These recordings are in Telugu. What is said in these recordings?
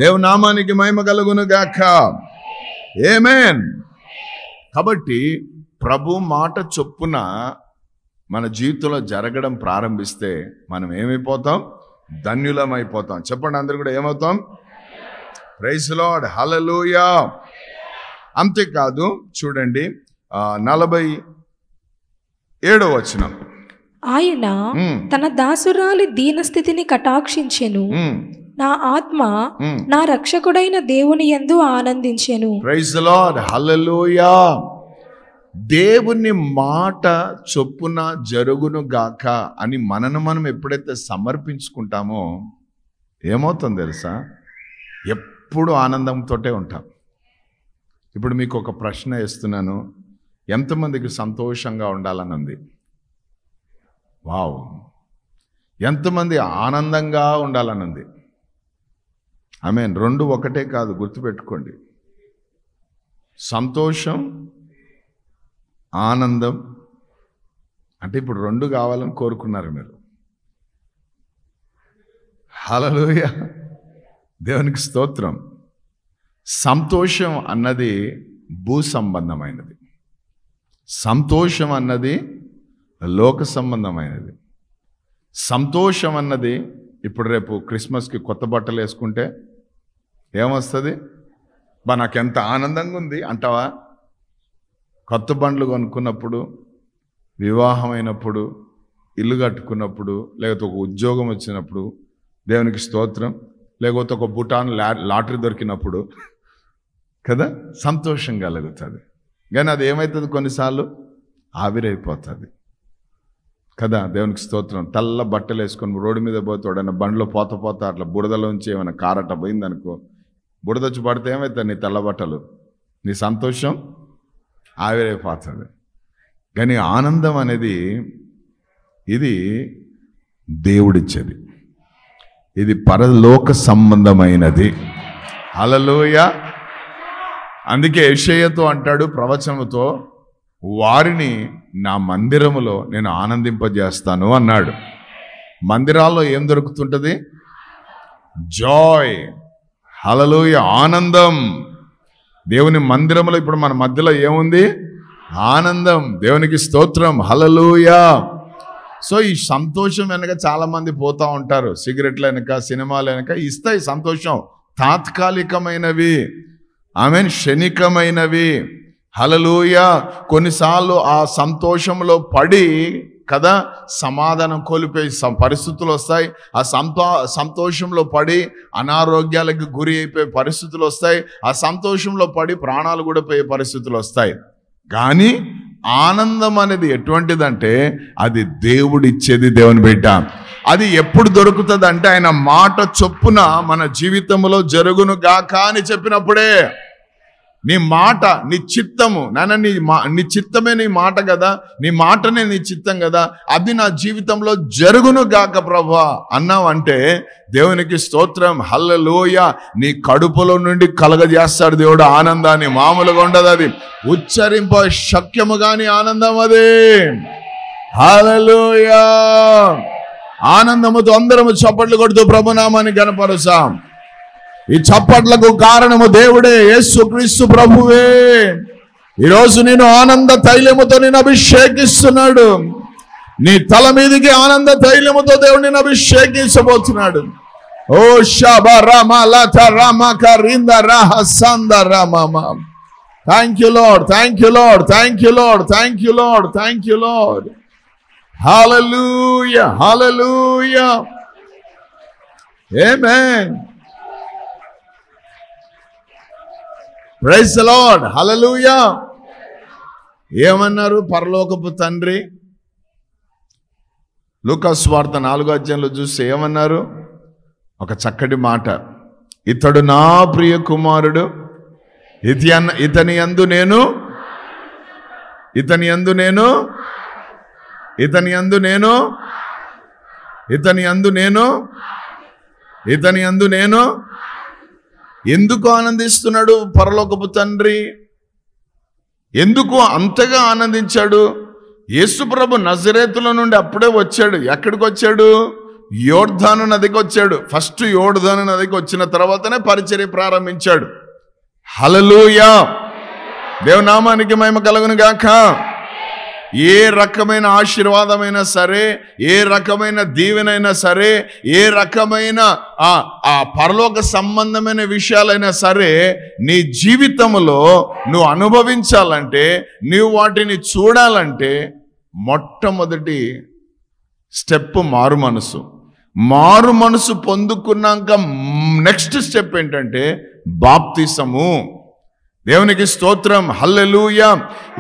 దేవుని నామానికి మహిమ కలుగును గాక. ఆమేన్. కాబట్టి ప్రభు మాట చొప్పున మన జీవితంలో జరగడం ప్రారంభిస్తే మనం ఏమైపోతాం? ధన్యులమైపోతాం. చెప్పండి అందరూ కూడా ఏమవుతాం? ప్రైజ్ లార్డ్, హల్లెలూయా. అంతేకాదు చూడండి 47వ వచనం. ఆయన తన దాసురాలి దీనస్థితిని కటాక్షించెను, నా ఆత్మ నా రక్షకుడైన దేవుని యందు ఆనందించెను. ప్రైజ్ లార్డ్, హల్లెలూయా. దేవుని మాట చొప్పున జరుగును గాక అని మనను మనం ఎప్పుడైతే సమర్పించుకుంటామో ఏమవుతుందో తెలుసా? ఎప్పుడు ఆనందంతోటే ఉంటాం. ఇప్పుడు మీకు ఒక ప్రశ్న వేస్తున్నాను, ఎంతమందికి సంతోషంగా ఉండాలని ఉంది? వావ్. ఎంతమంది ఆనందంగా ఉండాలని ఉంది? ఆమేన్. రెండు ఒకటే కాదు, గుర్తుపెట్టుకోండి. సంతోషం, ఆనందం అంటే ఇప్పుడు రెండు కావాలని కోరుకున్నారు మీరు. హల్లెలూయా, దేవునికి స్తోత్రం. సంతోషం అన్నది భూ సంబంధమైనది, సంతోషం అన్నది లోక సంబంధమైనది. సంతోషం అన్నది ఇప్పుడు రేపు క్రిస్మస్కి కొత్త బట్టలు వేసుకుంటే ఏమొస్తుంది? నాకెంత ఆనందంగా ఉంది అంటావా? కొత్త బండ్లు కొనుక్కున్నప్పుడు, వివాహమైనప్పుడు, ఇల్లు కట్టుకున్నప్పుడు, లేకపోతే ఒక ఉద్యోగం వచ్చినప్పుడు దేవునికి స్తోత్రం, లేకపోతే ఒక బుటాన్ లాటరీ దొరికినప్పుడు కదా సంతోషం కలుగుతుంది. కానీ అది ఏమవుతుంది? కొన్నిసార్లు ఆవిరైపోతుంది కదా. దేవునికి స్తోత్రం. తెల్ల బట్టలు వేసుకొని రోడ్డు మీద పోతాడన్న బండ్లో పోత అట్లా బురదలోంచి ఏమైనా కారట పోయిందనుకో, బురదొచ్చి పడితే ఏమవుతుంది? నీ తెల్ల బట్టలు, నీ సంతోషం ఆవిరైపోతుంది. కానీ ఆనందం అనేది ఇది దేవుడిచ్చేది, ఇది పరలోక సంబంధమైనది. హల్లెలూయా. అందుకే యెషయాతో అంటాడు ప్రవచనముతో, వారిని నా మందిరములో నేను ఆనందింపజేస్తాను అన్నాడు. మందిరాల్లో ఏం దొరుకుతుంటుంది? జాయ్. హల్లెలూయా, ఆనందం. దేవుని మందిరంలో ఇప్పుడు మన మధ్యలో ఏముంది? ఆనందం. దేవునికి స్తోత్రం, హల్లెలూయా. సో ఈ సంతోషం వెనక చాలా మంది పోతా ఉంటారు. సిగరెట్ల వెనక, సినిమాల వెనక ఇస్తాయి సంతోషం, తాత్కాలికమైనవి, ఆమేన్, క్షణికమైనవి. హల్లెలూయా. కొన్నిసార్లు ఆ సంతోషంలో పడి కదా సమాధానం కోల్పోయే పరిస్థితులు వస్తాయి. ఆ సంతోషంలో పడి అనారోగ్యాలకు గురి అయిపోయే పరిస్థితులు వస్తాయి. ఆ సంతోషంలో పడి ప్రాణాలు కూడా పోయే పరిస్థితులు వస్తాయి. కానీ ఆనందం అనేది ఎటువంటిదంటే అది దేవుడిచ్చేది. దేవుని బిడ్డ, అది ఎప్పుడు దొరుకుతుంది అంటే ఆయన మాట చొప్పున మన జీవితంలో జరుగును గాక అని చెప్పినప్పుడే. నీ మాట, నీ చిత్తము, నాన్న నీ చిత్తమే నీ మాట కదా, నీ మాటనే నీ చిత్తం కదా, అది నా జీవితంలో జరుగును గాక ప్రభువా అన్నావంటే దేవునికి స్తోత్రం, హల్లెలూయా. నీ కడుపులో నుండి కలగజేస్తాడు దేవుడు ఆనందాన్ని. మామూలుగా ఉండదు, అది ఉచ్చరింప శక్యము కాని ఆనందం అది. హల్లెలూయా. ఆనందముతో అందరము చప్పట్లు కొడుతూ ప్రభునామాన్ని గణపరుస్తాం. ఈ చప్పట్లకు కారణము దేవుడే, యేసుక్రీస్తు ప్రభువే. ఈరోజు నేను ఆనంద తైలముతో నేను అభిషేకిస్తున్నాడు. నీ తల మీదికి ఆనంద తైలముతో దేవుడు నేను అభిషేకించబోతున్నాడు. ఓ షబా రామ లత రామ కరింద రహసంద రామ. Thank you lord, thank you lord, thank you lord, thank you lord, thank you lord. Hallelujah, hallelujah, amen. Praise the lord, hallelujah. ఏమన్నారు పరలోకపు తండ్రి? లూకా సువార్త 4వ అధ్యాయంలో చూస్తే ఏమన్నారు? ఒక చక్కటి మాట, ఇతడు నా ప్రియ కుమారుడు, ఇతని యందు నేను ఎందుకు ఆనందిస్తున్నాడు పరలోకపు తండ్రి? ఎందుకు అంతగా ఆనందించాడు? యేసుప్రభు నజరేతుల నుండి అప్పుడే వచ్చాడు. ఎక్కడికి వచ్చాడు? యోర్దాను నదికి వచ్చాడు. ఫస్ట్ యోర్దాను నదికి వచ్చిన తర్వాతనే పరిచర్య ప్రారంభించాడు. హల్లెలూయా, దేవుని నామానికి మహిమ కలుగును గాక. ఏ రకమైన ఆశీర్వాదమైనా సరే, ఏ రకమైన దీవెనైనా సరే, ఏ రకమైన ఆ పరలోక సంబంధమైన విషయాలైనా సరే నీ జీవితంలో నువ్వు అనుభవించాలంటే, నువ్వు వాటిని చూడాలంటే మొట్టమొదటి స్టెప్ మారు మనసు. మారు మనసు పొందుకున్నాక నెక్స్ట్ స్టెప్ ఏంటంటే బాప్తిసము. దేవునికి స్తోత్రం, హల్లెలూయా.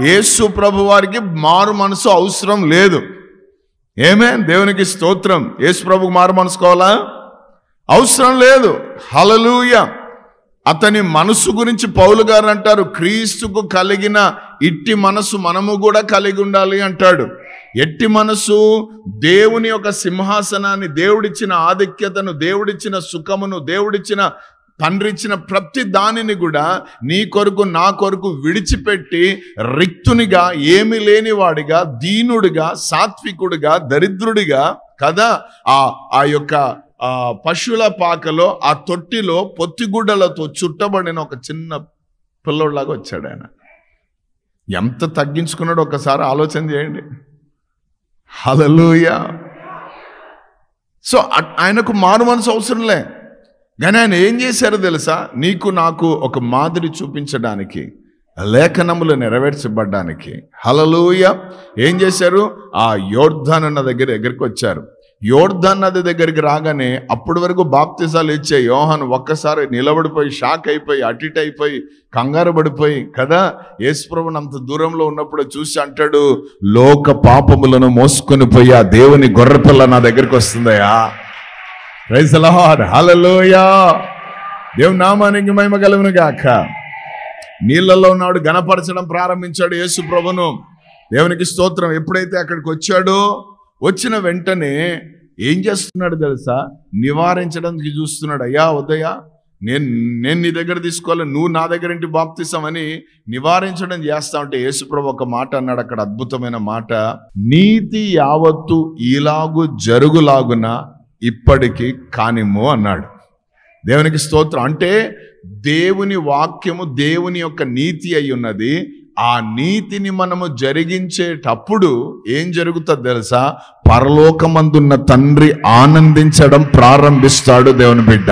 యేసు ప్రభు వారికి మారు మనసు అవసరం లేదు. ఆమేన్, దేవునికి స్తోత్రం. యేసు ప్రభుకు మారు మనసు కావాలా? అవసరం లేదు. హల్లెలూయా. అతని మనసు గురించి పౌలు గారు అంటారు, క్రీస్తుకు కలిగిన ఇట్టి మనసు మనము కూడా కలిగి ఉండాలి అంటాడు. ఎట్టి మనసు? దేవుని యొక్క సింహాసనాన్ని, దేవుడిచ్చిన ఆధిక్యతను, దేవుడిచ్చిన సుఖమును, దేవుడిచ్చిన తండ్రిచ్చిన ప్రతి దానిని కూడా నీ కొరకు నా కొరకు విడిచిపెట్టి రిక్తునిగా, ఏమి లేనివాడిగా, దీనుడిగా, సాత్వికుడిగా, దరిద్రుడిగా కదా ఆ యొక్క పశువుల పాకలో, ఆ తొట్టిలో పొత్తిగుడ్డలతో చుట్టబడిన ఒక చిన్న పిల్లోడ్లాగా వచ్చాడు ఆయన. ఎంత తగ్గించుకున్నాడో ఒకసారి ఆలోచన చేయండి. హల్లెలూయా. సో ఆయనకు మారు మనసు అవసరంలే. కానీ ఆయన ఏం చేశారో తెలుసా? నీకు నాకు ఒక మాదిరి చూపించడానికి, లేఖనములు నెరవేర్చబడ్డానికి. హల్లెలూయా. ఏం చేశారు? ఆ యోర్దాను నది దగ్గరికి వచ్చారు. యోర్దాను నది దగ్గరికి రాగానే అప్పటి వరకు బాప్తిసాలు ఇచ్చే యోహాను ఒక్కసారి నిలబడిపోయి షాక్ అయిపోయి, అటిట్ అయిపోయి, కంగారు పడిపోయి కదా, యేసుప్రభుని అంత దూరంలో ఉన్నప్పుడు చూసి అంటాడు, లోక పాపములను మోసుకొని పోయి ఆ దేవుని గొర్రెపిల్ల నా దగ్గరికి వస్తుందయా. ప్రైజ్ ది లార్డ్, హల్లెలూయా. దేవుని నామానికి మహిమ కలుగును గాక. నీళ్ళల్లో ఉన్నాడు, గణపరచడం ప్రారంభించాడు యేసు ప్రభును. దేవునికి స్తోత్రం. ఎప్పుడైతే అక్కడికి వచ్చాడో, వచ్చిన వెంటనే ఏం చేస్తున్నాడు తెలుసా? నివారించడానికి చూస్తున్నాడు. అయ్యా వద్దయ్యా, నేను నీ దగ్గర తీసుకోవాలి, నువ్వు నా దగ్గర ఇంటి బాప్తిసం అని నివారించడం చేస్తా ఉంటే యేసుప్రభు ఒక మాట అన్నాడు అక్కడ, అద్భుతమైన మాట. నీతి యావత్తు ఇలాగు జరుగులాగున ఇప్పటికి కానిమ్ము అన్నాడు. దేవునికి స్తోత్రం. అంటే దేవుని వాక్యము దేవుని యొక్క నీతి అయి ఉన్నది. ఆ నీతిని మనము జరిగించేటప్పుడు ఏం జరుగుతుంది తెలుసా? పరలోకమందున్న తండ్రి ఆనందించడం ప్రారంభిస్తాడు దేవుని బిడ్డ.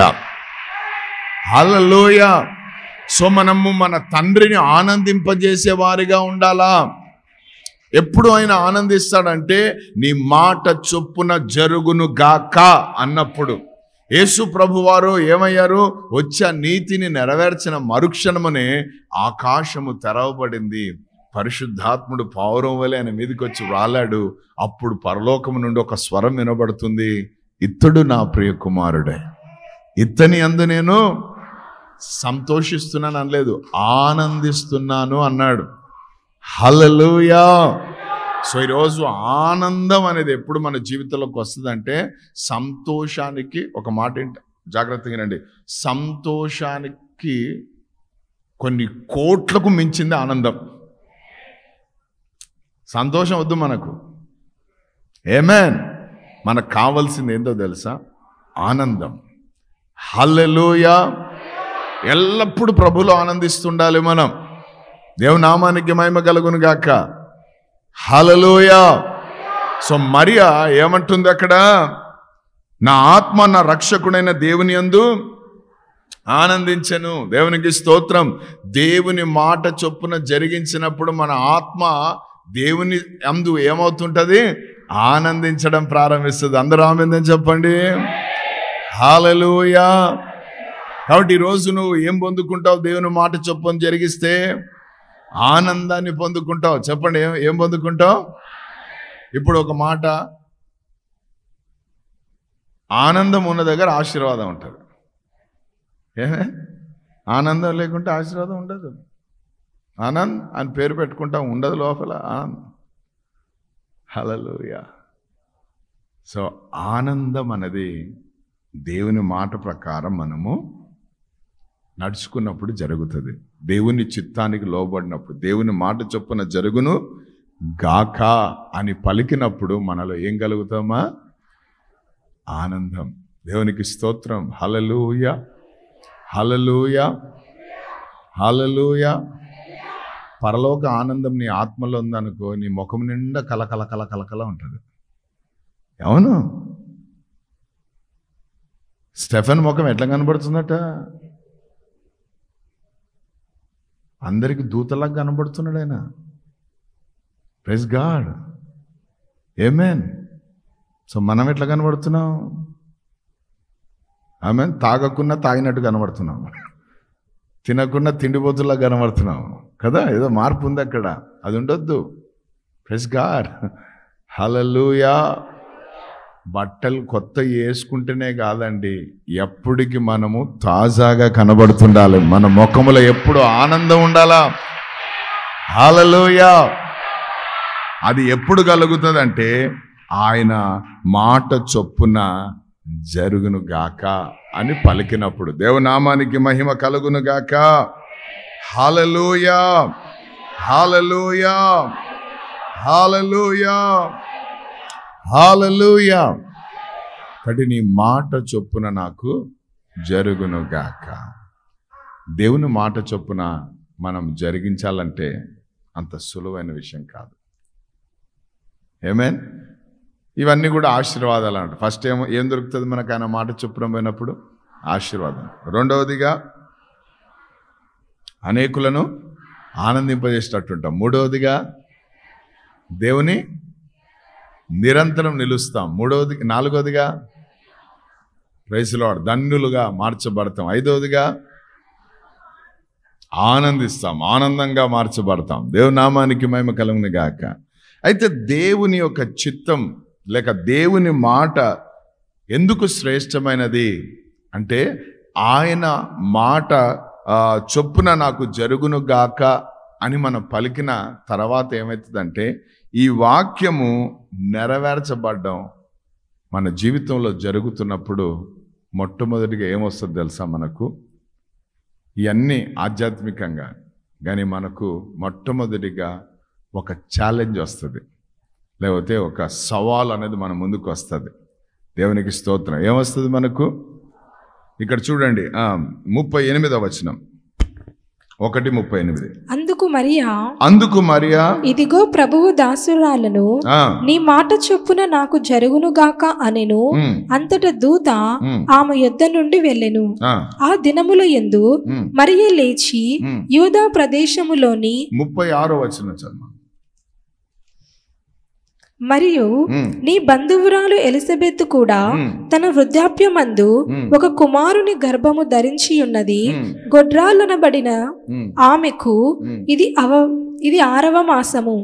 హల్లెలూయా. సో మనము మన తండ్రిని ఆనందింపజేసే వారిగా ఉండాలా. ఎప్పుడు ఆయన ఆనందిస్తాడంటే నీ మాట చొప్పున జరుగును గాక అన్నప్పుడు. యేసు ప్రభువారు ఏమయ్యారు? వచ్చే నీతిని నెరవేర్చిన మరుక్షణమునే ఆకాశము తెరవబడింది. పరిశుద్ధాత్ముడు పావురం వలె ఆయన మీదకి వచ్చి రాలాడు. అప్పుడు పరలోకము నుండి ఒక స్వరం వినబడుతుంది, ఇతడు నా ప్రియ కుమారుడే, ఇతని యందు నేను సంతోషిస్తున్నాను అనలేదు, ఆనందిస్తున్నాను అన్నాడు. హల్లెలూయా. సో ఈరోజు ఆనందం అనేది ఎప్పుడు మన జీవితంలోకి వస్తుందంటే, సంతోషానికి ఒక మాట ఏంటి, జాగ్రత్తగా వినండి, సంతోషానికి కొన్ని కోట్లకు మించింది ఆనందం. సంతోషం వద్దు మనకు. ఆమేన్. మనకు కావాల్సింది ఏంటో తెలుసా? ఆనందం. హల్లెలూయా. ఎల్లప్పుడూ ప్రభువులో ఆనందిస్తుండాలి మనం. దేవుని నామానికి మహిమ కలుగును గాక. హల్లెలూయా. సో మరియా ఏమంటుంది అక్కడ? నా ఆత్మ నా రక్షకుడైన దేవుని యందు ఆనందించెను. దేవునికి స్తోత్రం. దేవుని మాట చొప్పున జరిగించినప్పుడు మన ఆత్మ దేవుని యందు ఏమవుతుంటది? ఆనందించడం ప్రారంభిస్తుంది. అందరూ ఆమేన్ చెప్పండి. హల్లెలూయా. కాబట్టి ఈరోజు నువ్వు ఏం పొందుకుంటావు? దేవుని మాట చొప్పున జరిగిస్తే ఆనందాన్ని పొందుకుంటావు. చెప్పండి, ఏం పొందుకుంటావు? ఇప్పుడు ఒక మాట, ఆనందం ఉన్న దగ్గర ఆశీర్వాదం ఉంటుంది. ఏమే ఆనందం లేకుంటే ఆశీర్వాదం ఉండదు. ఆనంద్ అని పేరు పెట్టుకుంటాం, ఉండదు లోపల ఆనందం. హల్లెలూయా. సో ఆనందం అనేది దేవుని మాట ప్రకారం మనము నడుచుకున్నప్పుడు జరుగుతుంది. దేవుని చిత్తానికి లోబడినప్పుడు, దేవుని మాట చొప్పున జరుగును గాక అని పలికినప్పుడు మనలో ఏం కలుగుతామా? ఆనందం. దేవునికి స్తోత్రం. హల్లెలూయా, హల్లెలూయా, హల్లెలూయా. పరలోక ఆనందం నీ ఆత్మలో ఉందనుకో, నీ ముఖం నిండా కలకల కలకల ఉంటుంది. అవును, స్టెఫెన్ ముఖం ఎట్లా కనబడుతుందట? అందరికి దూతలాగా కనబడుతున్నాడు ఆయన. ప్రైజ్ గాడ్, ఆమేన్. సో మనం ఎట్లా కనబడుతున్నాం? ఆమేన్. తాగకున్నా తాగినట్టు కనబడుతున్నాం, తినకున్నా తిండిపోతులా కనబడుతున్నాం కదా. ఏదో మార్పు ఉంది అక్కడ, అది ఉండొద్దు. ప్రైజ్ గాడ్, హల్లెలూయా. బట్టలు కొత్త వేసుకుంటేనే కాదండి, ఎప్పటికి మనము తాజాగా కనబడుతుండాలి. మన ముఖములో ఎప్పుడు ఆనందం ఉండాలా. హల్లెలూయా. అది ఎప్పుడు కలుగుతుందంటే ఆయన మాట చొప్పున జరుగును గాక అని పలికినప్పుడు. దేవునామానికి మహిమ కలుగును గాక. హల్లెలూయా, హల్లెలూయా, హల్లెలూయా, హల్లెలూయా. కాబట్టి నీ మాట చొప్పున నాకు జరుగును గాక. దేవుని మాట చొప్పున మనం జరిగించాలంటే అంత సులువైన విషయం కాదు. ఆమేన్. ఇవన్నీ కూడా ఆశీర్వాదాలు అంట. ఫస్ట్ ఏం దొరుకుతుంది మనకు ఆయన మాట చొప్పున పోయినప్పుడు? ఆశీర్వాదం. రెండవదిగా అనేకులను ఆనందింపజేసేటట్టుంటాం. మూడవదిగా దేవుని నిరంతరం నిలుస్తాం. నాలుగవదిగా ప్రైజ్ లార్డ్ ధన్యులుగా మార్చబడతాం. ఐదవదిగా ఆనందిస్తాం, ఆనందంగా మార్చబడతాం. దేవుని నామానికి మహిమ కలుగును గాక. అయితే దేవుని యొక్క చిత్తం లేక దేవుని మాట ఎందుకు శ్రేష్టమైనది అంటే, ఆయన మాట చొప్పున నాకు జరుగును గాక అని మనం పలికిన తర్వాత ఏమవుతుందంటే, ఈ వాక్యము నెరవేర్చబడ్డం మన జీవితంలో జరుగుతున్నప్పుడు మొట్టమొదటిగా ఏమొస్తుంది తెలుసా? మనకు ఇవన్నీ ఆధ్యాత్మికంగా కానీ మనకు మొట్టమొదటిగా ఒక ఛాలెంజ్ వస్తుంది, లేకపోతే ఒక సవాల్ అనేది మన ముందుకు వస్తుంది. దేవునికి స్తోత్రం. ఏమొస్తుంది మనకు? ఇక్కడ చూడండి 38వ వచనం, 1:38. అందుకు మరియా ఇదిగో ప్రభువు దాసురాలను, నీ మాట చొప్పున నాకు జరుగునుగాక అనెను. అంతట దూత ఆమె యొద్ద నుండి వెళ్ళెను. ఆ దినముల యందు మరియ లేచి యూదా ప్రదేశములోని 36వ వచనం చదువు. మరియు నీ బంధువురాలు ఎలిజబెత్ కూడా తన వృద్ధాప్యమందు ఒక కుమారుని గర్భము ధరించి ఉన్నది. గొడ్రాలనబడిన ఆమెకు ఇది 6వ మాసము.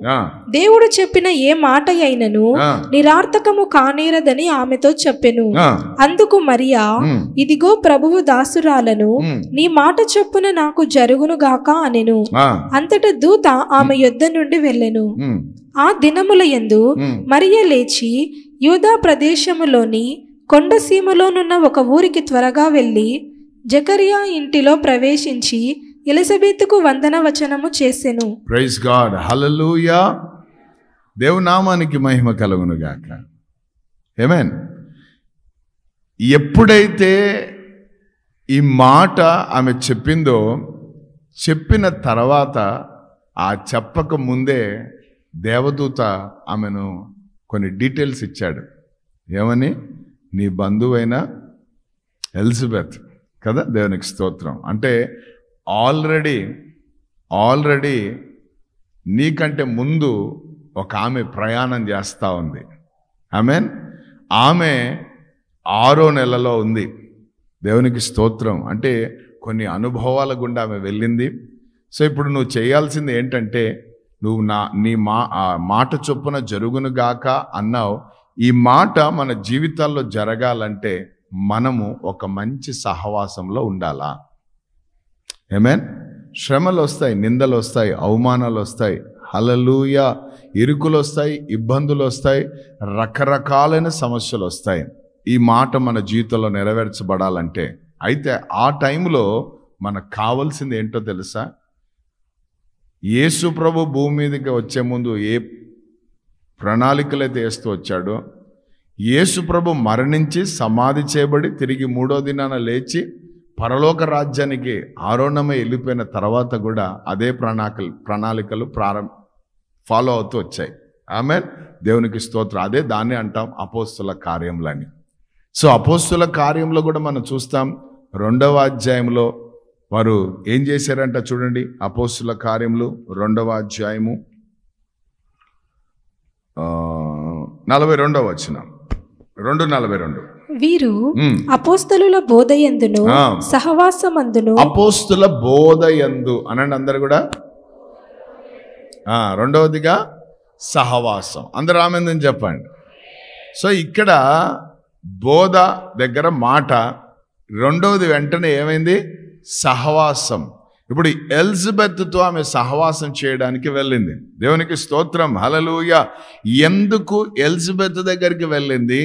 దేవుడు చెప్పిన ఏ మాట అయినను నిరార్థకము కానేరదని ఆమెతో చెప్పెను. అందుకు మరియా ఇదిగో ప్రభువు దాసురాలను, నీ మాట చొప్పున నాకు జరుగును గాక అనెను. అంతట దూత ఆమె యొద్ద నుండి వెళ్ళెను. ఆ దినముల యందు మరియ లేచి యూదా ప్రదేశములోని కొండసీమలోనున్న ఒక ఊరికి త్వరగా వెళ్ళి జకరియా ఇంటిలో ప్రవేశించి ఎలిజబెతుకు వందన వచనము చేసెను. ప్రైజ్ గాడ్, హల్లెలూయా. దేవునామానికి మహిమ కలుగును గాక. ఆమేన్. ఎప్పుడైతే ఈ మాట ఆమె చెప్పిందో, చెప్పిన తర్వాత ఆ చెప్పక ముందే దేవదూత ఆమెను కొన్ని డీటెయిల్స్ ఇచ్చాడు. ఏమని? నీ బంధువైన ఎలిజబెత్ కదా. దేవునికి స్తోత్రం. అంటే ఆల్రెడీ నీకంటే ముందు ఒక ఆమె ప్రయాణం చేస్తూ ఉంది. ఆమేన్. ఆమె 6వ నెలలో ఉంది. దేవునికి స్తోత్రం. అంటే కొన్ని అనుభవాల గుండా ఆమె వెళ్ళింది. సో ఇప్పుడు నువ్వు చేయాల్సింది ఏంటంటే, నువ్వు నీ మాట చొప్పున జరుగును గాక అన్నావు. ఈ మాట మన జీవితాల్లో జరగాలంటే మనము ఒక మంచి సహవాసంలో ఉండాలా. ఆమేన్. శ్రమలు వస్తాయి, నిందలు వస్తాయి, అవమానాలు వస్తాయి, హల్లెలూయా, ఇరుకులు వస్తాయి, ఇబ్బందులు వస్తాయి, రకరకాలైన సమస్యలు వస్తాయి. ఈ మాట మన జీవితంలో నెరవేర్చబడాలంటే, అయితే ఆ టైంలో మనకు కావాల్సింది ఏంటో తెలుసా? యేసు ప్రభు భూమి మీదకి వచ్చే ముందు ఏ ప్రణాళికలైతే వేస్తూ వచ్చాడో, యేసు ప్రభు మరణించి సమాధి చేయబడి తిరిగి 3వ దినాన లేచి పరలోక రాజ్యానికి ఆరోహణమై వెళ్ళిపోయిన తర్వాత కూడా అదే ప్రణాళికలు ఫాలో అవుతూ వచ్చాయి. ఆమేన్. దేవునికి స్తోత్రం. అదే దాన్ని అంటాం అపోస్తుల కార్యములని. సో అపోస్తుల కార్యంలో కూడా మనం చూస్తాం 2వ అధ్యాయంలో వారు ఏం చేశారంట చూడండి. అపోస్తుల కార్యములు 2వ అధ్యాయము 42వ వచనం, 2:42. వీరు అపోస్తలుల బోధయందును సహవాసమందును. అపోస్తుల బోధయందు అనండి అందరు కూడా. రెండవదిగా సహవాసం. అందరు ఆమెందని చెప్పండి. సో ఇక్కడ బోధ దగ్గర మాట, రెండవది వెంటనే ఏమైంది? సహవాసం. ఇప్పుడు ఎలిజబెత్తో ఆమె సహవాసం చేయడానికి వెళ్ళింది. దేవునికి స్తోత్రం, హల్లెలూయా. ఎందుకు ఎలిజబెత్ దగ్గరికి వెళ్ళింది?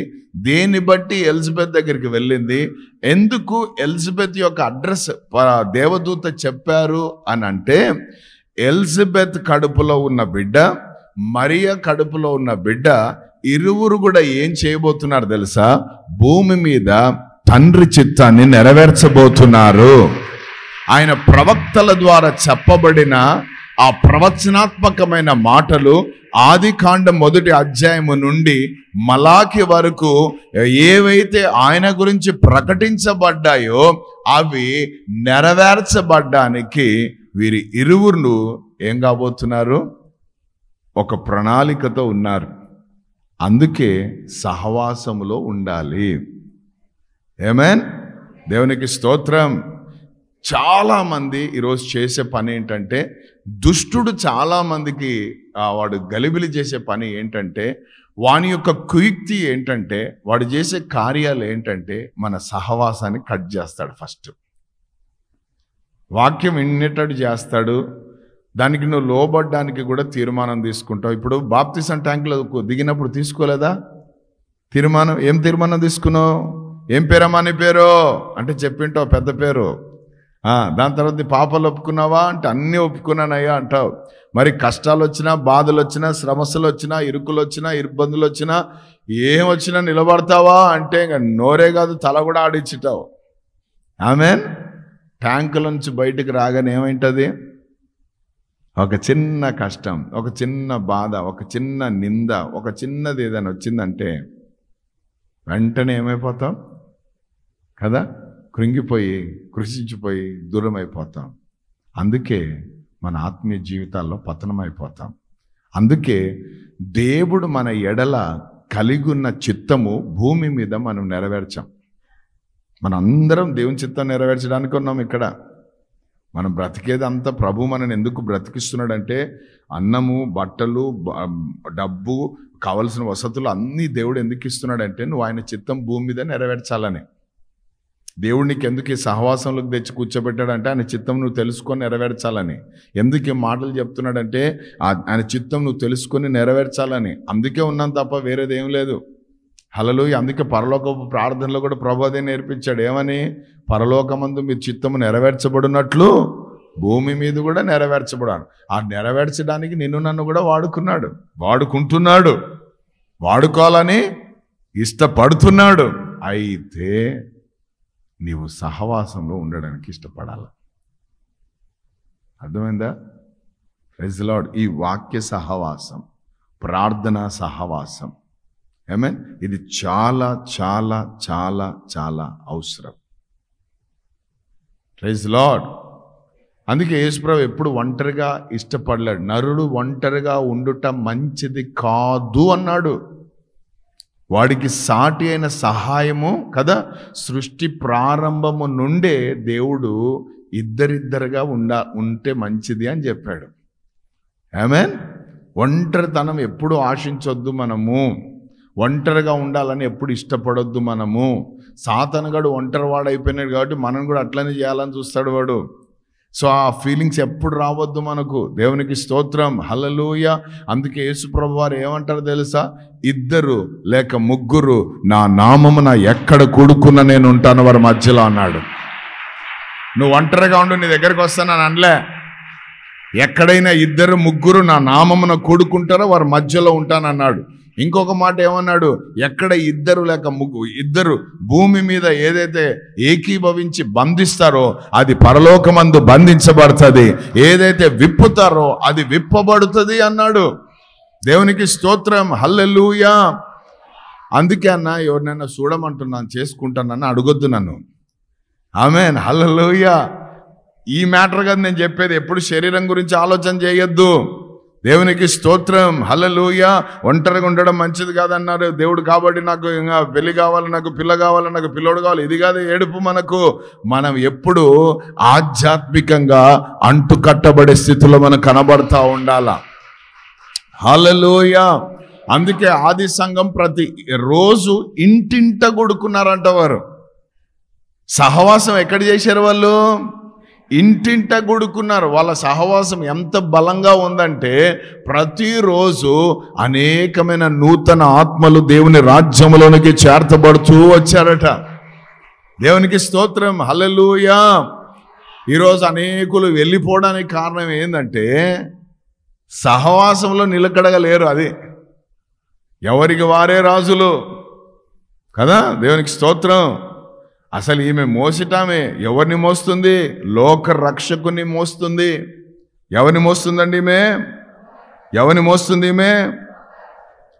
దేన్ని బట్టి ఎలిజబెత్ దగ్గరికి వెళ్ళింది? ఎందుకు ఎలిజబెత్ యొక్క అడ్రస్ దేవదూత చెప్పారు అని అంటే, ఎలిజబెత్ కడుపులో ఉన్న బిడ్డ, మరియ కడుపులో ఉన్న బిడ్డ ఇరువురు కూడా ఏం చేయబోతున్నారు తెలుసా? భూమి మీద తండ్రి చిత్తాన్ని నెరవేర్చబోతున్నారు. ఆయన ప్రవక్తల ద్వారా చెప్పబడిన ఆ ప్రవచనాత్మకమైన మాటలు ఆదికాండం 1వ అధ్యాయము నుండి మలాకి వరకు ఏవైతే ఆయన గురించి ప్రకటించబడ్డాయో అవి నెరవేర్చబడ్డానికి వీరి ఇరువురు ఏం కాబోతున్నారు? ఒక ప్రణాళికతో ఉన్నారు. అందుకే సహవాసములో ఉండాలి. ఆమేన్. దేవునికి స్తోత్రం. చాలామంది ఈరోజు చేసే పని ఏంటంటే, దుష్టుడు చాలామందికి వాడు గలిబిలి చేసే పని ఏంటంటే, వాని యొక్క కుయుక్తి ఏంటంటే, వాడు చేసే కార్యాలు ఏంటంటే మన సహవాసాన్ని కట్ చేస్తాడు. ఫస్ట్ వాక్యం వినేటట్టు చేస్తాడు. దానికి నువ్వు లోబడ్డానికి కూడా తీర్మానం తీసుకుంటావు. ఇప్పుడు బాప్తిసం ట్యాంకులో దిగినప్పుడు తీసుకోలేదా తీర్మానం? ఏం తీర్మానం తీసుకున్నావు? ఏం పేరమ్మా నీ పేరు అంటే చెప్పింటావు, పెద్ద పేరు. దాని తర్వాత పాపాలు ఒప్పుకున్నావా అంటే అన్నీ ఒప్పుకున్నానయ్యా అంటావు. మరి కష్టాలు వచ్చినా, బాధలు వచ్చినా, శ్రమస్సులు వచ్చినా, ఇరుకులు వచ్చినా, ఇబ్బందులు వచ్చినా, ఏం వచ్చినా నిలబడతావా అంటే ఇంకా నోరే కాదు తల కూడా ఆడించుతావు. ఆమేన్. ట్యాంకుల నుంచి బయటకు రాగానే ఏమైంటుంది? ఒక చిన్న కష్టం, ఒక చిన్న బాధ, ఒక చిన్న నింద, ఒక చిన్నది ఏదైనా వచ్చిందంటే వెంటనే ఏమైపోతాం కదా? కృంగిపోయి, కృషించిపోయి దూరం అయిపోతాం. అందుకే మన ఆత్మీయ జీవితాల్లో పతనమైపోతాం. అందుకే దేవుడు మన ఎడల కలిగున్న చిత్తము భూమి మీద మనం నెరవేర్చాం. మన అందరం దేవుని చిత్తం నెరవేర్చడానికి ఉన్నాం. ఇక్కడ మనం బ్రతికేది అంతా ప్రభు మనని ఎందుకు బ్రతికిస్తున్నాడంటే, అన్నము, బట్టలు, డబ్బు, కావలసిన వసతులు అన్నీ దేవుడు ఎందుకు ఇస్తున్నాడంటే, నువ్వు ఆయన చిత్తం భూమి మీద నెరవేర్చాలని. దేవుడు నీకు ఎందుకు ఈ సహవాసంలోకి తెచ్చి కూర్చోబెట్టాడంటే ఆయన చిత్తం నువ్వు తెలుసుకొని నెరవేర్చాలని. ఎందుకు ఈ మాటలు చెప్తున్నాడంటే ఆయన చిత్తం నువ్వు తెలుసుకొని నెరవేర్చాలని. అందుకే ఉన్నాను తప్ప వేరేది ఏం లేదు. హల్లెలూయా. అందుకే పరలోకపు ప్రార్థనలో కూడా ప్రభు అదే నేర్పించాడు. ఏమని? పరలోకమందు మీ చిత్తము నెరవేర్చబడినట్లు భూమి మీద కూడా నెరవేర్చబడాలి. ఆ నెరవేర్చడానికి నిన్ను నన్ను కూడా వాడుకుంటున్నాడు, వాడుకోవాలని ఇష్టపడుతున్నాడు. అయితే నీవు సహవాసంలో ఉండడానికి ఇష్టపడాలి. అర్థమైందా? Praise the lord. ఈ వాక్య సహవాసం, ప్రార్థనా సహవాసం, ఆమేన్, ఇది చాలా చాలా చాలా చాలా అవసరం. Praise the lord. అందుకే యేసుప్రభు ఎప్పుడు ఒంటరిగా ఇష్టపడలేడు. నరుడు ఒంటరిగా ఉండుట మంచిది కాదు అన్నాడు. వాడికి సాటి అయిన సహాయము కదా, సృష్టి ప్రారంభము నుండే దేవుడు ఇద్దరిద్దరుగా ఉంటే మంచిది అని చెప్పాడు. ఆమేన్. ఒంటరితనం ఎప్పుడు ఆశించొద్దు మనము. ఒంటరిగా ఉండాలని ఎప్పుడు ఇష్టపడొద్దు మనము. సాతానుగాడు ఒంటరివాడు అయిపోయినాడు కాబట్టి మనం కూడా అట్లనే చేయాలని చూస్తాడు వాడు. సో ఆ ఫీలింగ్స్ ఎప్పుడు రావద్దు మనకు. దేవునికి స్తోత్రం, హల్లెలూయా. అందుకే యేసుప్రభు వారు ఏమంటారు తెలుసా? 2 లేక 3 నా నామమున ఎక్కడ కూడుకున్న నేను ఉంటాను వారి మధ్యలో అన్నాడు. నువ్వు ఒంటరిగా ఉండు, నీ దగ్గరికి వస్తానని అనలే. ఎక్కడైనా 2, 3 నా నామమున కూడుకుంటారో వారి మధ్యలో ఉంటానన్నాడు. ఇంకొక మాట ఏమన్నాడు, ఎక్కడ ఇద్దరు లేక ఇద్దరు భూమి మీద ఏదైతే ఏకీభవించి బంధిస్తారో అది పరలోకమందు బంధించబడుతుంది, ఏదైతే విప్పుతారో అది విప్పబడుతుంది అన్నాడు. దేవునికి స్తోత్రం, హల్లెలూయా. అందుకే అన్న ఎవరినైనా చూడమంటున్నాను, చేసుకుంటానన్న అడగొద్దు నన్ను. ఆమేన్, హల్లెలూయా. ఈ మ్యాటర్ కదా నేను చెప్పేది, ఎప్పుడు శరీరం గురించి ఆలోచన చేయొద్దు. దేవునికి స్తోత్రం, హల్లెలూయా. ఒంటరిగా ఉండడం మంచిది కాదన్నారు దేవుడు. కాబట్టి నాకు ఇంకా పెళ్లి కావాలి, నాకు పిల్ల కావాలి, నాకు పిల్లోడు కావాలి, ఇది కాదు ఏడుపు మనకు. మనం ఎప్పుడు ఆధ్యాత్మికంగా అంటు కట్టబడే స్థితిలో మనం కనబడతా ఉండాలా. హల్లెలూయా. అందుకే ఆది సంఘం ప్రతి రోజు ఇంటింట కూడుకున్నారంట వారు. సహవాసం ఎక్కడ చేశారు వాళ్ళు? ఇంటింట కూడుకున్నారు. వాళ్ళ సహవాసం ఎంత బలంగా ఉందంటే ప్రతిరోజు అనేకమైన నూతన ఆత్మలు దేవుని రాజ్యంలోనికి చేర్చబడుతూ వచ్చారట. దేవునికి స్తోత్రం, హల్లెలూయా. ఈరోజు అనేకులు వెళ్ళిపోవడానికి కారణం ఏంటంటే సహవాసంలో నిలకడగా లేరు. అది ఎవరికి వారే రాజులు కదా. దేవునికి స్తోత్రం. అసలు ఈమె మోసిటామే ఎవరిని మోస్తుంది? లోక రక్షకుని మోస్తుంది. ఎవరిని మోస్తుందండి ఈమె? ఎవరిని మోస్తుంది ఈమె?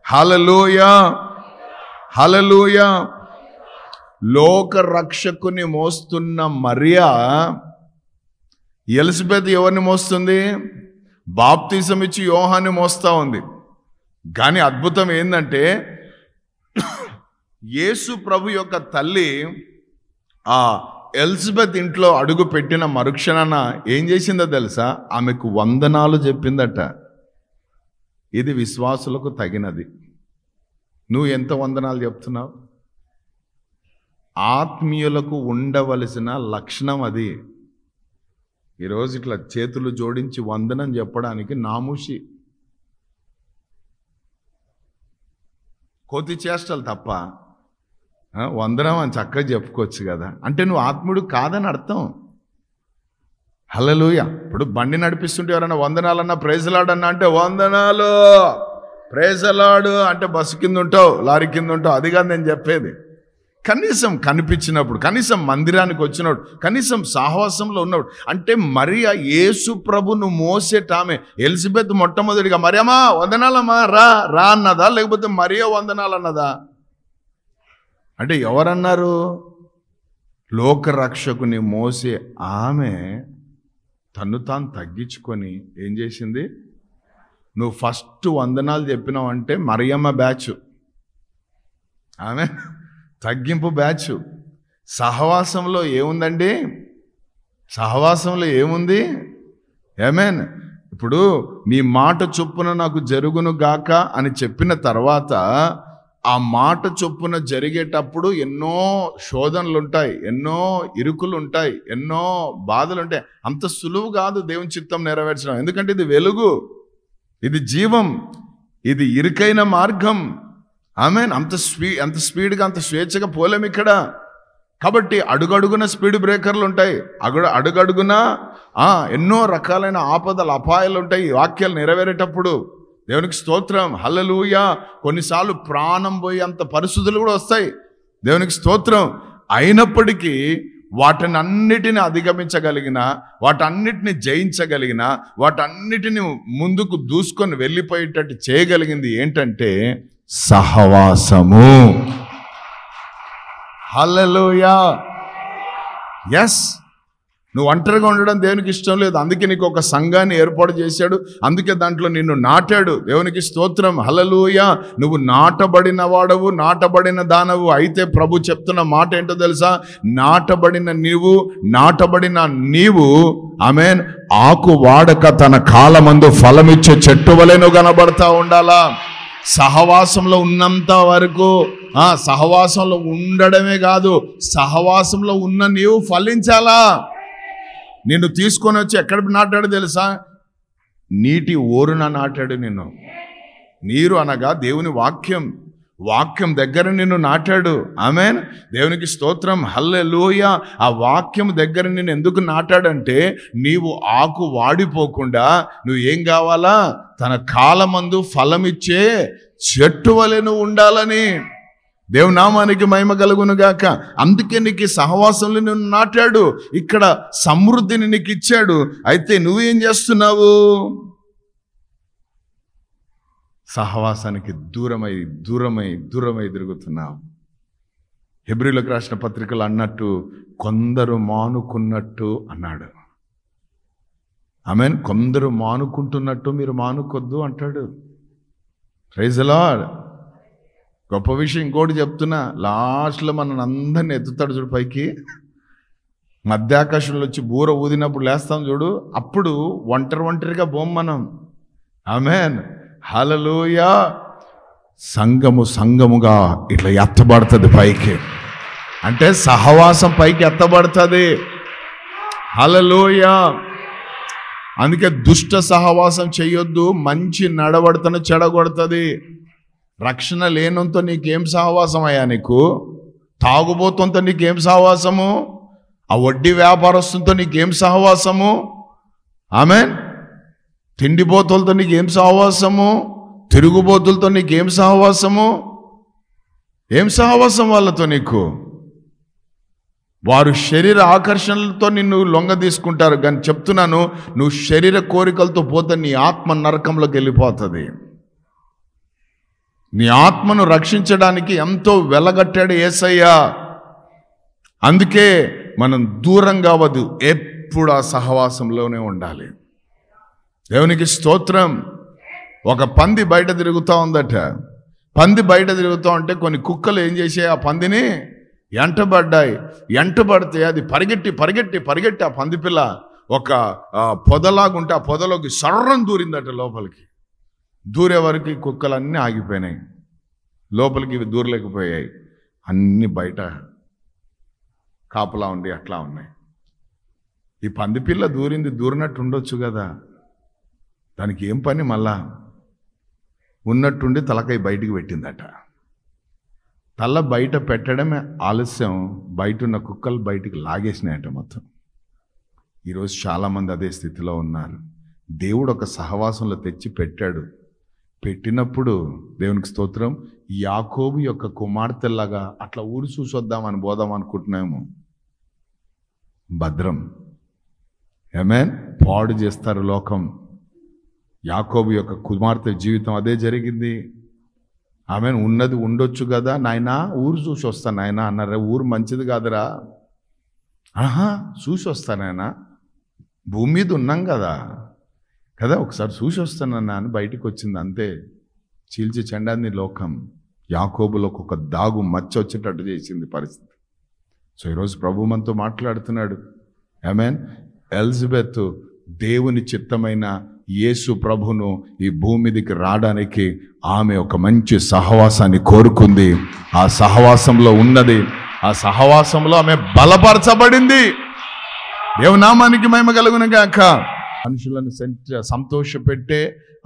హల్లెలూయా, హల్లెలూయా. లోక రక్షకుని మోస్తున్న మరియా ఎలిజబెత్ ఎవరిని మోస్తుంది? బాప్తిజం ఇచ్చి యోహాన్ని మోస్తా ఉంది. కానీ అద్భుతం ఏంటంటే యేసు ప్రభు యొక్క తల్లి ఆ ఎలిజబెత్ ఇంట్లో అడుగు పెట్టిన మరుక్షణాన ఏం చేసిందో తెలుసా? ఆమెకు వందనాలు చెప్పిందట. ఇది విశ్వాసులకు తగినది. నువ్వు ఎంత వందనాలు చెప్తున్నావు? ఆత్మీయులకు ఉండవలసిన లక్షణం అది. ఈరోజు ఇట్లా చేతులు జోడించి వందనం చెప్పడానికి నామూషి, కోతి చేష్టలు తప్ప వందనం అని చక్కగా చెప్పుకోవచ్చు కదా. అంటే నువ్వు ఆత్ముడు కాదని అర్థం. హల్లెలూయా. ఇప్పుడు బండి నడిపిస్తుంటే ఎవరైనా వందనాలన్నా ప్రైజలాడన్నా అంటే వందనాలు ప్రైజలాడు అంటే బస్సు కింద ఉంటావు, లారీ కింద ఉంటావు, అది కాదు నేను చెప్పేది. కనీసం కనిపించినప్పుడు, కనీసం మందిరానికి వచ్చినప్పుడు, కనీసం సహవాసంలో ఉన్నప్పుడు. అంటే మరియా యేసు ప్రభును మోసేటామె. ఎలిజబెత్ మొట్టమొదటిగా మరియమ్మా వందనాలమ్మా రా రా అన్నదా, లేకపోతే మరియా వందనాలు అన్నదా? అంటే ఎవరన్నారు? లోకరక్షకుని మోసే ఆమె తను తాను తగ్గించుకొని ఏం చేసింది? నువ్వు ఫస్ట్ వందనాలు చెప్పినావు అంటే మరియమ్మ బ్యాచ్, ఆమె తగ్గింపు బ్యాచ్. సహవాసంలో ఏముందండి? సహవాసంలో ఏముంది? ఆమేన్. ఇప్పుడు నీ మాట చొప్పున నాకు జరుగును గాక అని చెప్పిన తర్వాత ఆ మాట చొప్పున జరిగేటప్పుడు ఎన్నో శోధనలు ఉంటాయి, ఎన్నో ఇరుకులు ఉంటాయి, ఎన్నో బాధలు ఉంటాయి. అంత సులువు కాదు దేవుని చిత్తం నెరవేర్చడం. ఎందుకంటే ఇది వెలుగు, ఇది జీవం, ఇది ఇరుకైన మార్గం. ఆమేన్. అంత స్పీడ్గా అంత స్వేచ్ఛగా పోలేం ఇక్కడ. కాబట్టి అడుగడుగున స్పీడ్ బ్రేకర్లు ఉంటాయి, అడుగడుగున ఎన్నో రకాలైన ఆపదలు అపాయాలు ఉంటాయి ఈ వాక్యాలు నెరవేరేటప్పుడు. దేవునికి స్తోత్రం, హల్లెలూయా. కొన్నిసార్లు ప్రాణం పోయి అంత పరిస్థితులు కూడా వస్తాయి. దేవునికి స్తోత్రం. అయినప్పటికీ వాటిని అన్నిటిని అధిగమించగలిగిన, వాటన్నిటిని జయించగలిగిన, వాటన్నిటిని ముందుకు దూసుకొని వెళ్ళిపోయేటట్టు చేయగలిగింది ఏంటంటే సహవాసము. హల్లెలూయా. ఎస్, నువ్వు ఒంటరిగా ఉండడం దేవునికి ఇష్టం లేదు. అందుకే నీకు ఒక సంఘాన్ని ఏర్పాటు చేశాడు, అందుకే దాంట్లో నిన్ను నాటాడు. దేవునికి స్తోత్రం, హల్లెలూయా. నువ్వు నాటబడిన వాడవు, నాటబడిన దానవు. అయితే ప్రభు చెప్తున్న మాట ఏంటో తెలుసా? నాటబడిన నీవు ఆమేన్ ఆకు వాడక తన కాలమందు ఫలమిచ్చే చెట్టు వలె నువ్వు కనబడతా ఉండాలా. సహవాసంలో ఉన్నంత వరకు, సహవాసంలో ఉండడమే కాదు, సహవాసంలో ఉన్న నీవు ఫలించాలా. నిన్ను తీసుకొని వచ్చి ఎక్కడ నాటాడు తెలుసా? నీటి ఓరున నాటాడు నిన్ను. నీరు అనగా దేవుని వాక్యం దగ్గర నిన్ను నాటాడు. ఆమేన్. దేవునికి స్తోత్రం, హల్లెలూయా. ఆ వాక్యం దగ్గర నిన్ను ఎందుకు నాటాడంటే నీవు ఆకు వాడిపోకుండా నువ్వు ఏం కావాలా? తన కాలమందు ఫలమిచ్చే చెట్టు వలె నువ్వు ఉండాలని. దేవుని నామానికి మహిమ కలుగును గాక. అందుకే నీకు సహవాసంలో నిన్ను నాటాడు, ఇక్కడ సమృద్ధిని నీకు ఇచ్చాడు. అయితే నువ్వేం చేస్తున్నావు? సహవాసానికి దూరమై దూరమై దూరమై తిరుగుతున్నావు. హెబ్రీయులకు రాసిన పత్రికలు అన్నట్టు కొందరు మానుకున్నట్టు అన్నాడు. ఆమేన్. కొందరు మానుకుంటున్నట్టు మీరు మానుకొద్దు అంటాడు. Praise the lord. గొప్ప విషయం ఇంకోటి చెప్తున్నా, లాస్ట్లో మనల్ని అందరిని ఎత్తుతాడు చూడు పైకి. మధ్యాకాశంలో వచ్చి బూర ఊదినప్పుడు లేస్తాం చూడు, అప్పుడు ఒంటరిగా పోం మనం. ఆమేన్. హల్లెలూయా. సంఘముగా ఇట్లా ఎత్తబడుతుంది పైకి, అంటే సహవాసం పైకి ఎత్తబడుతుంది. హల్లెలూయా. అందుకే దుష్ట సహవాసం చెయ్యొద్దు, మంచి నడవడితను చెడగొడుతుంది. రక్షణ లేనంతో నీకేం సహవాసం అయ్యా? నీకు తాగుబోతుంతో నీకేం సహవాసము? ఆ వడ్డీ వ్యాపారస్తులతో నీకేం సహవాసము? ఆమేన్. తిండిపోతులతో నీకేం సహవాసము? తిరుగుబోతులతో నీకేం సహవాసము? ఏం సహవాసం వాళ్ళతో నీకు? వారు శరీర ఆకర్షణలతో నిన్ను లొంగ తీసుకుంటారు. కానీ చెప్తున్నాను, నువ్వు శరీర కోరికలతో పోతే నీ ఆత్మ నరకంలోకి వెళ్ళిపోతుంది. నీ ఆత్మను రక్షించడానికి ఎంతో వెలగట్టాడు యేసయ్య. అందుకే మనం దూరం కావద్దు, ఎప్పుడు ఆ సహవాసంలోనే ఉండాలి. దేవునికి స్తోత్రం. ఒక పంది బయట తిరుగుతూ ఉందట. పంది బయట తిరుగుతూ ఉంటే కొన్ని కుక్కలు ఏం చేసాయి? ఆ పందిని ఎంటబడ్డాయి. ఎంటబడితే అది పరిగెట్టి ఆ పంది పిల్ల ఒక పొదలాగుంటే ఆ పొదలోకి సర్రం దూరిందట లోపలికి. దూరే వరకు కుక్కలన్నీ ఆగిపోయినాయి, లోపలికి ఇవి దూరలేకపోయాయి. అన్నీ బయట కాపులా ఉండి అట్లా ఉన్నాయి. ఈ పంది పిల్ల దూరినట్టు ఉండొచ్చు కదా, దానికి ఏం పని? మళ్ళా ఉన్నట్టుండి తలకాయ బయటికి పెట్టిందట. తల బయట పెట్టడమే ఆలస్యం, బయట ఉన్న కుక్కలు బయటికి లాగేసినాయట మొత్తం. ఈరోజు చాలామంది అదే స్థితిలో ఉన్నారు. దేవుడు ఒక సహవాసంలో తెచ్చి పెట్టాడు. పెట్టినప్పుడు దేవునికి స్తోత్రం, యాకోబు యొక్క కుమార్తెలాగా అట్లా ఊరు చూసొద్దామని పోదాం అనుకుంటున్నాము. భద్రం. ఆమేన్. పాడు చేస్తారు లోకం. యాకోబు యొక్క కుమార్తె జీవితం అదే జరిగింది. ఆమెను ఉన్నది ఉండొచ్చు కదా నాయనా, ఊరు చూసి వస్తాను నాయనా అన్నారా. ఊరు మంచిది కాదురా. చూసి వస్తానైనా, భూమి మీద ఉన్నాం కదా ఒకసారి చూసి వస్తానన్నా అని బయటికి వచ్చింది. అంతే, చీల్చి చెండాన్ని లోకం. యాకోబులోకి ఒక దాగు మచ్చ వచ్చేటట్టు చేసింది పరిస్థితి. సో ఈరోజు ప్రభు మనతో మాట్లాడుతున్నాడు. ఆమేన్. ఎలిజబెత్ దేవుని చిత్తమైన యేసు ప్రభును ఈ భూమి మీదకి రావడానికి ఆమె ఒక మంచి సహవాసాన్ని కోరుకుంది. ఆ సహవాసంలో ఉన్నది, ఆ సహవాసంలో ఆమె బలపరచబడింది. దేవుని నామానికి మహిమ కలుగును గాక. మనుషులను సంతోషపెట్టే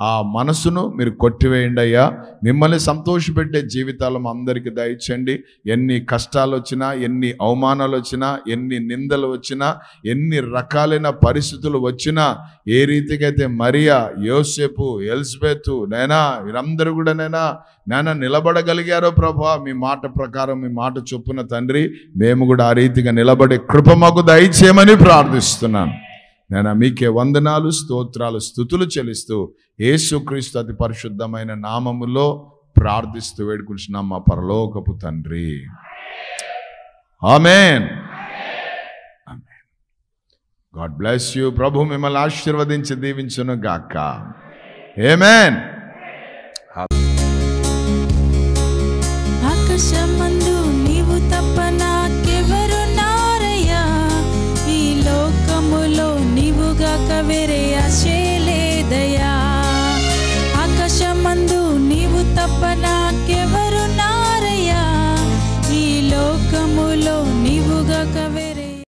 ఆ మనసును మీరు కొట్టివేయండి అయ్యా. మిమ్మల్ని సంతోషపెట్టే జీవితాలు మా అందరికీ దయచేయండి. ఎన్ని కష్టాలు వచ్చినా, ఎన్ని అవమానాలు వచ్చినా, ఎన్ని నిందలు వచ్చినా, ఎన్ని రకాలైన పరిస్థితులు వచ్చినా, ఏ రీతికైతే మరియా, యోసేపు, ఎలిజబెత్ నైనా వీరందరూ కూడా నైనా నిలబడగలిగారో ప్రభా, మీ మాట ప్రకారం, మీ మాట చొప్పున తండ్రి, మేము కూడా ఆ రీతిగా నిలబడే కృప మాకు దయచేయమని ప్రార్థిస్తున్నాను. నేను మీకే వందనాలు, స్తోత్రాలు, స్తుతులు చెల్లిస్తూ యేసుక్రీస్తు అతి పరిశుద్ధమైన నామములో ప్రార్థిస్తూ వేడుకుంటున్నాం మా పరలోకపు తండ్రి. Amen. Amen. God bless you. ప్రభు మిమ్మల్ని ఆశీర్వదించి దీవించును గాక. ఆమేన్. ఆకాశమందు నీవు తప్ప నాకెవరున్నారయ్యా, ఈ లోకములో నీవుగాక వేరే ఆశే లేదయ్యా. ఆకాశమందు నీవు తప్ప